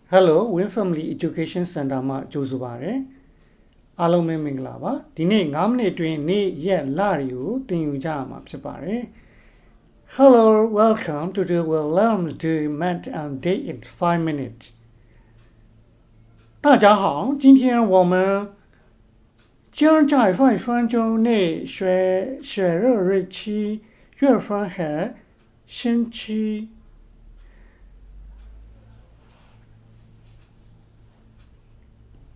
Hello Win Family Education Center မှာကြိုဆိုပါရစေ။အားလုံးပဲမင်္ဂလာပါ။ဒီနေ့9မိနစ်အတွင်းနေ့ရက်လတွေကိုသင်ယူကြရမှာဖြစ်ပါတယ်။ Hello, welcome. Today we'll learn the month and day in 5 minutes. 大家好，今天我们将在5分钟内写入日期、月份和星期。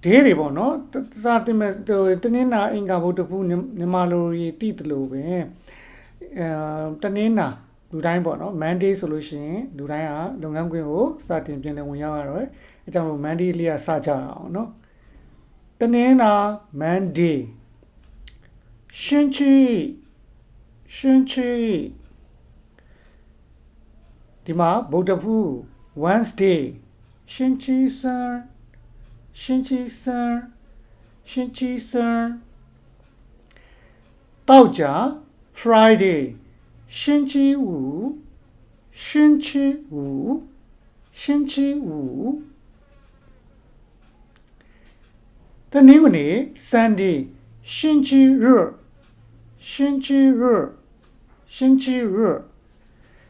ဒေးတွေပေါ့နော်စာတင်မဲ့တနင်္လာအင်္ဂါဘုဒ္ဓဘူးမြန်မာလိုတည်တယ်လို့ပဲတနင်္လာလူတိုင်းပေါ့နော် Monday ဆိုလို့ရှိရင်လူတိုင်းကလုပ်ငန်းခွင်ကိုစတင်ပြန်လည်ဝင်ရောက်ရတော့အဲကြောင့်မို့ Monday လေးကစကြအောင်နော်တနင်္လာ Monday 星期ဒီမှာဗုဒ္ဓဘူး Wednesday 星期三星期三到家 Friday 星期五တနင်္ဂနွေ Sunday 星期日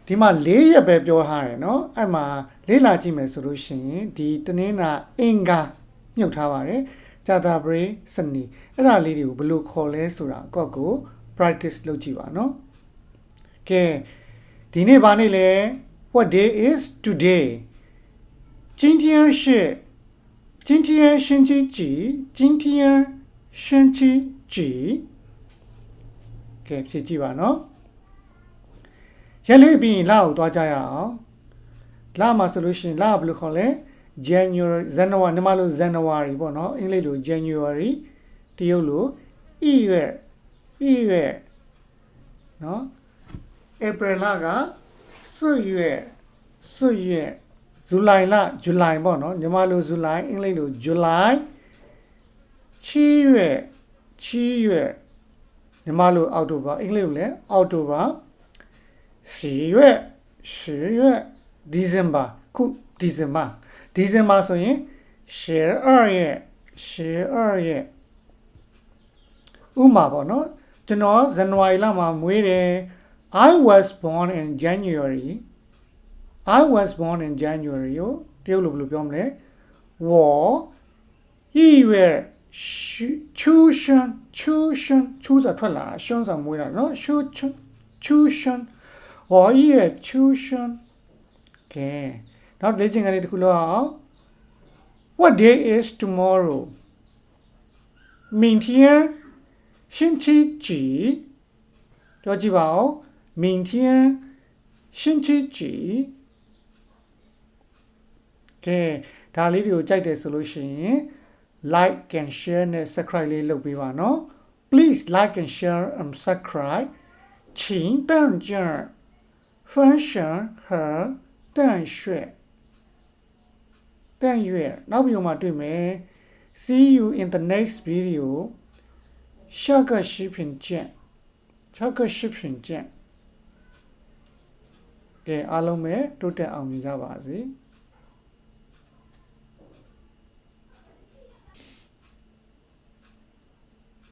ဒီမှာ၄ရက်ပဲပြောထားတယ်เนาะအဲ့မှာလေ့လာကြည့်မယ်ဆိုလို့ရှိရင်ဒီတနင်္လာအင်္ဂါမြုပ်ထားပါတယ်ဂျာတာပရိစနေအဲ့ဒါလေးတွေကိုဘယ်လိုခေါ်လဲဆိုတာကော့ကို practice လုပ်ကြည့်ပါเนาะကဲဒီနေ့ဘာနေ့လဲ What day is today 今天是星期几ကဲဖြည့်ကြည့်ပါเนาะရက်လေးပြီးလကိုသွားကြရအောင်လမှာဆိုလို့ရှိရင်လဘယ်လိုခေါ်လဲJanuary မြန်မာလို January ပေါ့နော်အင်္ဂလိပ်လို January တရုတ်လို1月နော် April လက4月 July လ July ပေါ့နော်မြန်မာလို July အင်္ဂလိပ်လို July 7月မြန်မာလို October အင်္ဂလိပ်လိုလည်း October 10月 December ခု December ဆိုရင်12月ဥမာပေါ့နော်ကျွန်တော် January လမှာမွေးတယ် I was born in January ကိုတရုတ်လိုဘယ်လိုပြောမလဲ我1月出生ဆိုတာထွက်လာရှင်းစာမွေးတာနော်出生我1月出生ကဲနောက်လေ့ကျင့်ခန်းလေးတစ်ခုလောက်အောင် What day is tomorrow 明天星期几ပြောကြည့်ပါဦး明天星期几ကဲဒါလေးတွေကိုကြိုက်တယ်ဆိုလို့ရှိရင် like and share နဲ့ subscribe လေးလုပ်ပေးပါနော် Please like and share and subscribe 请大家分享和订阅နောက်ပြီးမှတွေ့မယ် See you in the next video 下个视频见ကဲအားလုံးပဲတိုးတက်အောင်မြင်ကြပါစေ